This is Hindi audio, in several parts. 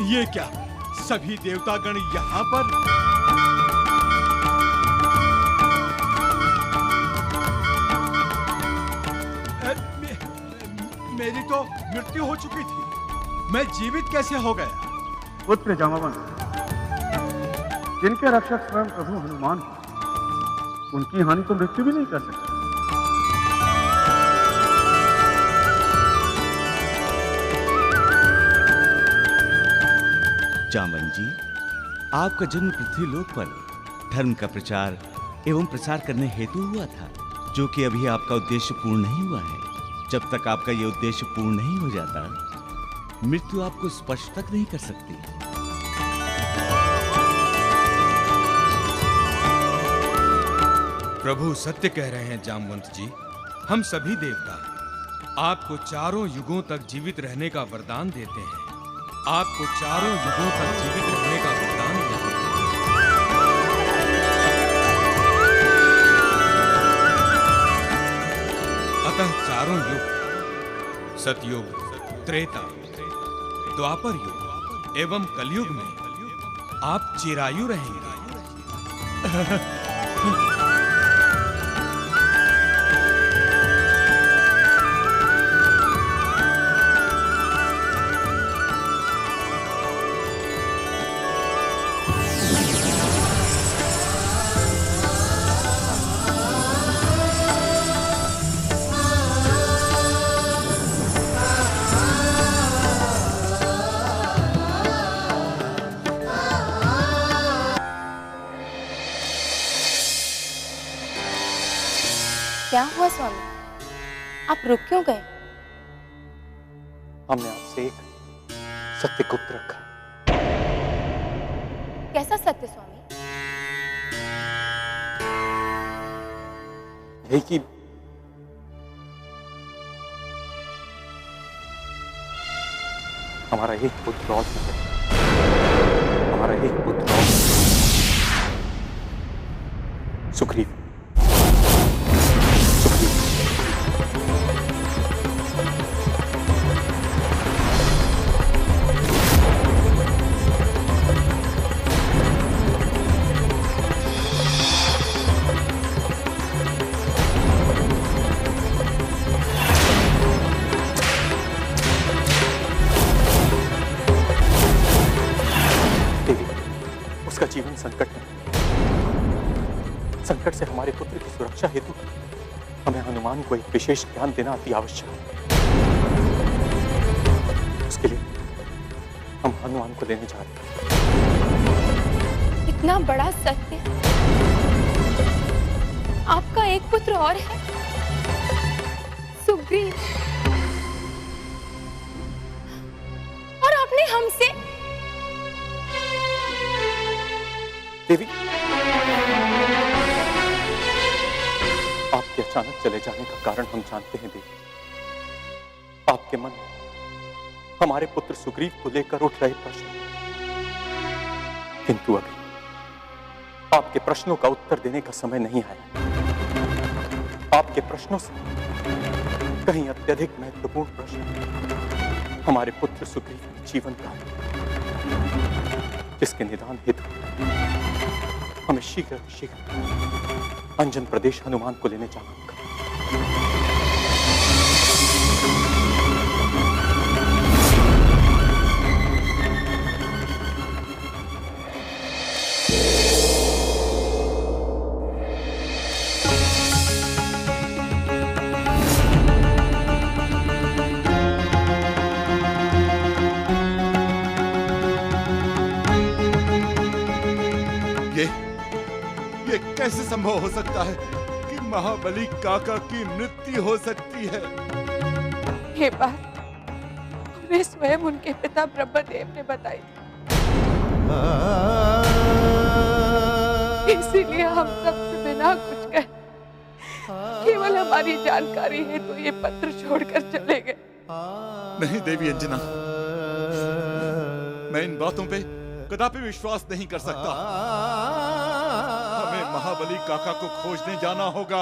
ये क्या? सभी देवतागण यहाँ पर? मेरी तो मृत्यु हो चुकी थी, मैं जीवित कैसे हो गया? पुत्र जांबवंत, जिनके रक्षक स्वयं प्रभु हनुमान हो, उनकी हानि तो मृत्यु भी नहीं कर सकती। जामवंत जी, आपका जन्म पृथ्वी लोक पर धर्म का प्रचार एवं प्रसार करने हेतु हुआ था, जो कि अभी आपका उद्देश्य पूर्ण नहीं हुआ है। जब तक आपका यह उद्देश्य पूर्ण नहीं हो जाता, मृत्यु आपको स्पर्श तक नहीं कर सकती। प्रभु सत्य कह रहे हैं जामवंत जी। हम सभी देवता आपको चारों युगों तक जीवित रहने का वरदान देते हैं। आपको चारों युगों तक जीवित रहने का वरदान देते हैं। अतः चारों युग, सतयुग, त्रेता, द्वापर युग एवं कलयुग में आप चिरायु रहेंगे। क्या हुआ स्वामी, आप रुक क्यों गए? हमने आपसे एक सत्य गुप्त रखा। कैसा सत्य स्वामी? यही कि हमारा एक पुत्र और है। हमारा एक पुत्र और सुग्रीव। उसका जीवन संकट में। संकट से हमारे पुत्र की सुरक्षा हेतु हमें हनुमान को एक विशेष ज्ञान देना अति आवश्यक है। उसके लिए हम हनुमान को लेने जा रहे हैं। इतना बड़ा सत्य, आपका एक पुत्र और है, सुग्रीव, और आपने हमसे। देवी, आपके अचानक चले जाने का कारण हम जानते हैं देवी। आपके मन में हमारे पुत्र सुग्रीव को लेकर उठ रहे प्रश्न, किंतु अभी आपके प्रश्नों का उत्तर देने का समय नहीं आया। आपके प्रश्नों से कहीं अत्यधिक महत्वपूर्ण प्रश्न हमारे पुत्र सुग्रीव के जीवन का, जिसके निदान हेतु हमें शीघ्र अंजन प्रदेश हनुमान को लेने जाना होगा। ये कैसे संभव हो सकता है कि महाबली काका की मृत्यु हो सकती है? ये बात उन्हें स्वयं उनके पिता ब्रह्मदेव ने बताई, इसीलिए हम सबसे बिना कुछ कहे केवल हमारी जानकारी है तो ये पत्र छोड़कर चले गए। नहीं देवी अंजना, मैं इन बातों पे कदापि विश्वास नहीं कर सकता। हमें महाबली काका को खोजने जाना होगा।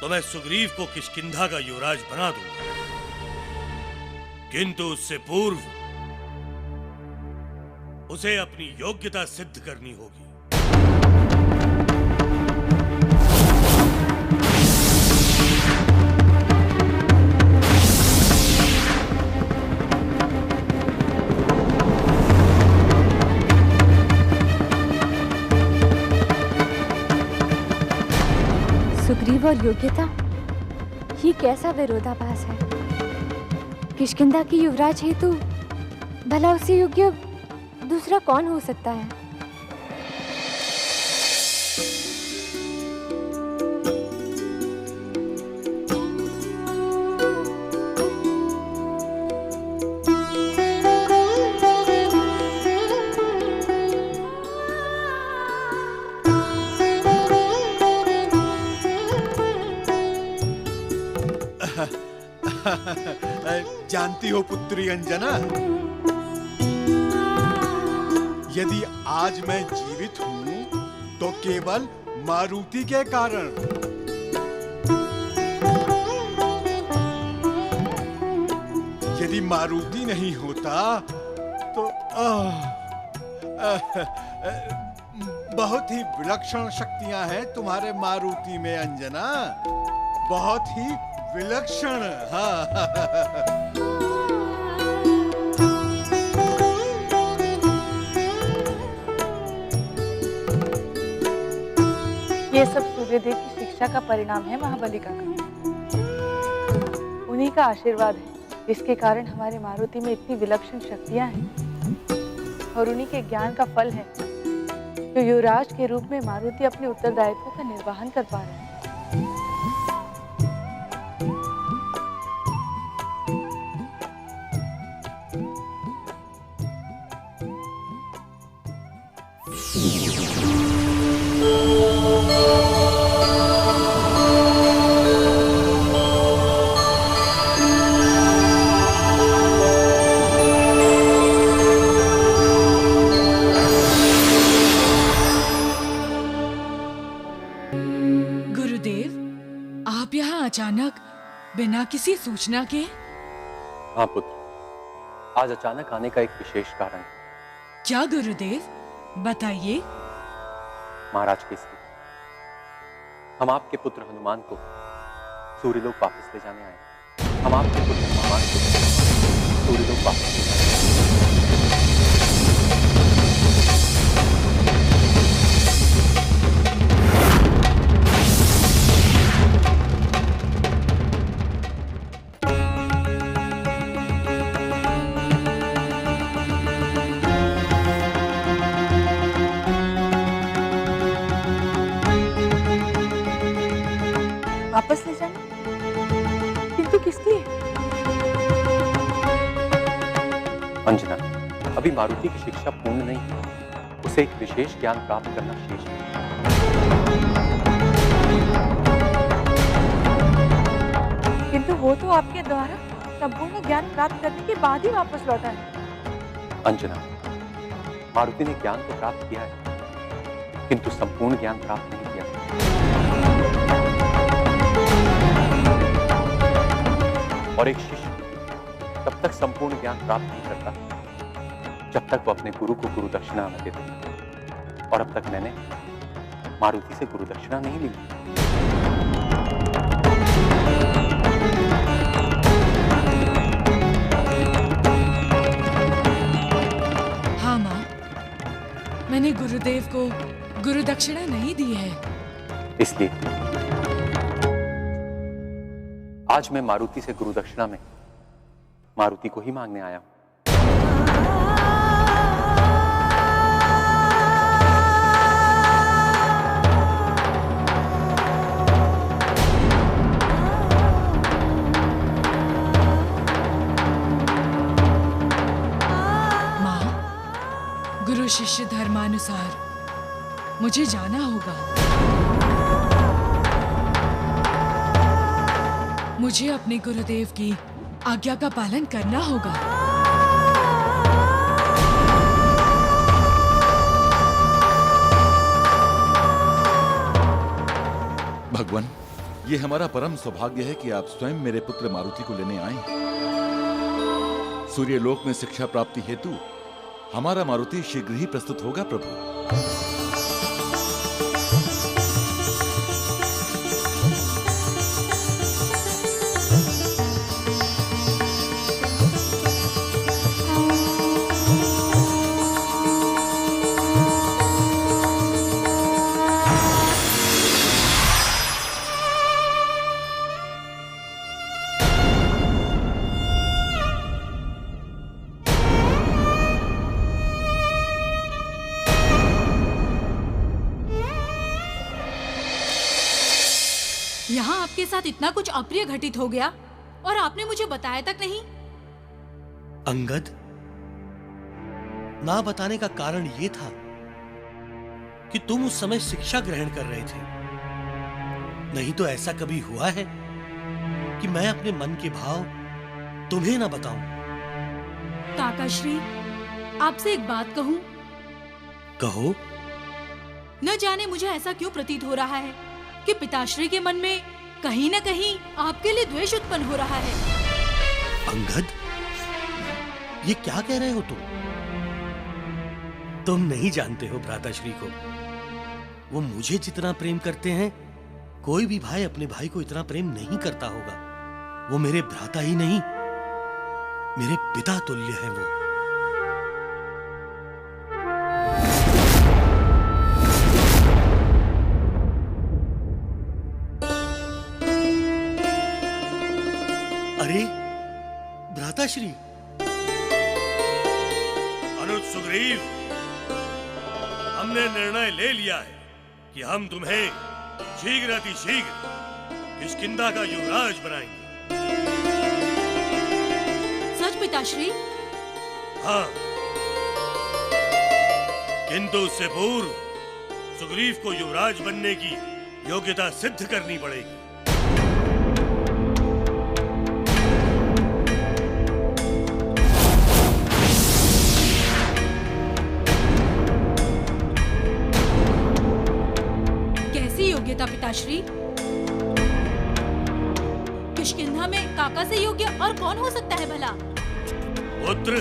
तो मैं सुग्रीव को किष्किंधा का युवराज बना दूंगा, किंतु उससे पूर्व उसे अपनी योग्यता सिद्ध करनी होगी। सुग्रीव और योग्यता, ये कैसा विरोधाभास है? किष्किंधा की युवराज हेतु भला उससे योग्य दूसरा कौन हो सकता है? जानती हो पुत्री अंजना, यदि आज मैं जीवित हूं तो केवल मारुति के कारण। यदि मारुति नहीं होता तो बहुत ही विलक्षण शक्तियां हैं तुम्हारे मारुति में अंजना, बहुत ही विलक्षण। हाँ। ये सब सूर्यदेव की शिक्षा का परिणाम है महाबली काका। उन्हीं का आशीर्वाद है जिसके कारण हमारे मारुति में इतनी विलक्षण शक्तियां हैं, और उन्हीं के ज्ञान का फल है जो युवराज के रूप में मारुति अपने उत्तरदायित्व का निर्वहन कर पा रहे हैं। अचानक बिना किसी सूचना के? हाँ पुत्र, आज अचानक आने का एक विशेष कारण है। क्या गुरुदेव, बताइए। महाराज केसरी, हम आपके पुत्र हनुमान को सूर्यलोक वापस ले जाने आए। हम आपके पुत्र हनुमान को सूर्यलोक वापस ले जाने आए। वापस ले जाना? किंतु किसके? अंजना, अभी मारुति की शिक्षा पूर्ण नहीं है, उसे एक विशेष ज्ञान प्राप्त करना शेष है। किंतु वो तो आपके द्वारा संपूर्ण ज्ञान प्राप्त करने के बाद ही वापस लौटा है। अंजना, मारुति ने ज्ञान तो प्राप्त किया है, किंतु संपूर्ण ज्ञान प्राप्त नहीं किया। और एक शिष्य तब तक संपूर्ण ज्ञान प्राप्त नहीं करता जब तक वो अपने गुरु को गुरु दक्षिणा न दे दे। और अब तक मैंने मारुति से गुरु दक्षिणा नहीं ली। हाँ माँ, मैंने गुरुदेव को गुरु दक्षिणा नहीं दी है। इसलिए आज मैं मारुति से गुरु दक्षिणा में मारुति को ही मांगने आया हूं। माँ, गुरु शिष्य धर्मानुसार मुझे जाना होगा। मुझे अपने गुरुदेव की आज्ञा का पालन करना होगा। भगवान, ये हमारा परम सौभाग्य है कि आप स्वयं मेरे पुत्र मारुति को लेने आए हैं। सूर्यलोक में शिक्षा प्राप्ति हेतु हमारा मारुति शीघ्र ही प्रस्तुत होगा प्रभु। यहाँ आपके साथ इतना कुछ अप्रिय घटित हो गया और आपने मुझे बताया तक नहीं। अंगद, ना बताने का कारण ये था कि तुम उस समय शिक्षा ग्रहण कर रहे थे। नहीं तो ऐसा कभी हुआ है कि मैं अपने मन के भाव तुम्हें ना बताऊं। काकाश्री, आपसे एक बात कहूं? कहो। न जाने मुझे ऐसा क्यों प्रतीत हो रहा है कि पिताश्री के मन में कहीं न कहीं आपके लिए द्वेष उत्पन्न हो रहा है। अंगद, ये क्या कह रहे हो तुम? तुम नहीं जानते हो भ्राताश्री को। वो मुझे जितना प्रेम करते हैं, कोई भी भाई अपने भाई को इतना प्रेम नहीं करता होगा। वो मेरे भ्राता ही नहीं, मेरे पिता तुल्य है वो। अरे भ्राताश्री। अनुज सुग्रीव, हमने निर्णय ले लिया है कि हम तुम्हें शीघ्र अतिशीघ्र किष्किंधा का युवराज बनाएंगे। सच पिताश्री? हाँ, किंतु उससे पूर्व सुग्रीव को युवराज बनने की योग्यता सिद्ध करनी पड़ेगी। पिताश्री, किष्किंधा में काका से योग्य और कौन हो सकता है भला? पुत्र,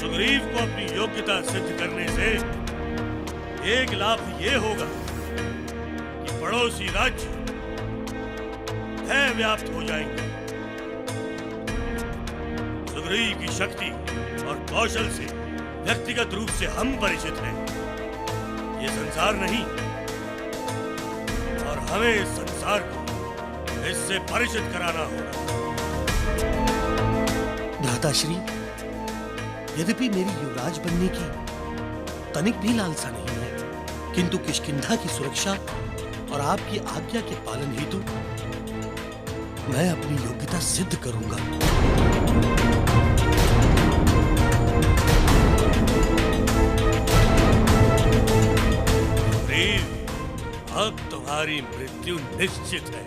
सुग्रीव को अपनी योग्यता सिद्ध करने से एक लाभ ये होगा कि पड़ोसी राज्य भय व्याप्त हो जाएंगे। सुग्रीव की शक्ति और कौशल से व्यक्तिगत रूप से हम परिचित हैं। ये संसार नहीं, और हमें इस संसार को इससे परिचित कराना होगा। भ्राताश्री, यद्यपि मेरी युवराज बनने की तनिक भी लालसा नहीं है, किंतु किष्किंधा की सुरक्षा और आपकी आज्ञा के पालन हेतु मैं अपनी योग्यता सिद्ध करूंगा। अब तुम्हारी मृत्यु निश्चित है।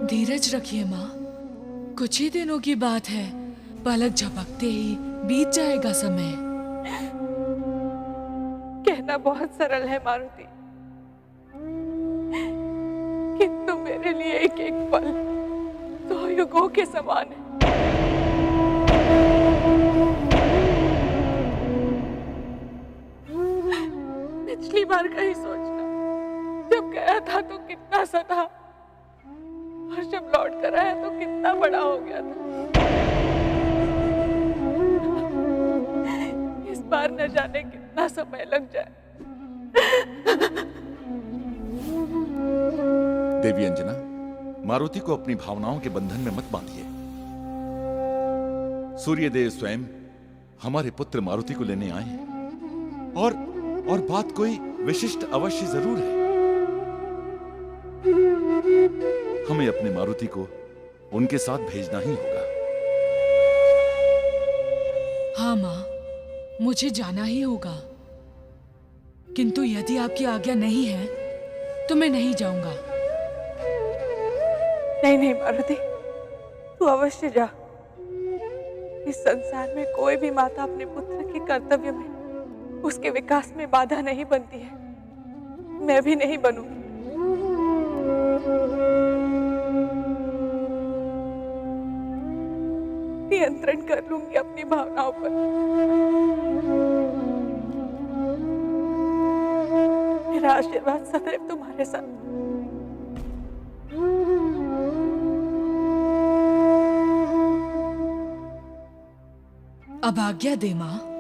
धीरज रखिए माँ, कुछ ही दिनों की बात है। पलक झपकते ही बीत जाएगा समय। कहना बहुत सरल है मारुति, किंतु मेरे लिए एक एक पल 2 युगों के समान है। पिछली बार का ही सोचना, जब गया था तो कितना सा था और जब लौट कर आया तो कितना बड़ा हो गया था। इस बार न जाने कितना समय लग जाए। देवी अंजना, मारुति को अपनी भावनाओं के बंधन में मत बांधिए। सूर्यदेव स्वयं हमारे पुत्र मारुति को लेने आए हैं, और बात कोई विशिष्ट अवश्य जरूर है। हमें अपने मारुति को उनके साथ भेजना ही होगा। हाँ माँ, मुझे जाना ही होगा, किंतु यदि आपकी आज्ञा नहीं है तो मैं नहीं जाऊंगा। नहीं नहीं मारुति, तू अवश्य जा। इस संसार में कोई भी माता अपने पुत्र के कर्तव्य में, उसके विकास में बाधा नहीं बनती है। मैं भी नहीं बनूंगी। नियंत्रण कर लूंगी अपनी भावनाओं पर। मेरा आशीर्वाद सदैव तुम्हारे साथ। अब आज्ञा दे माँ।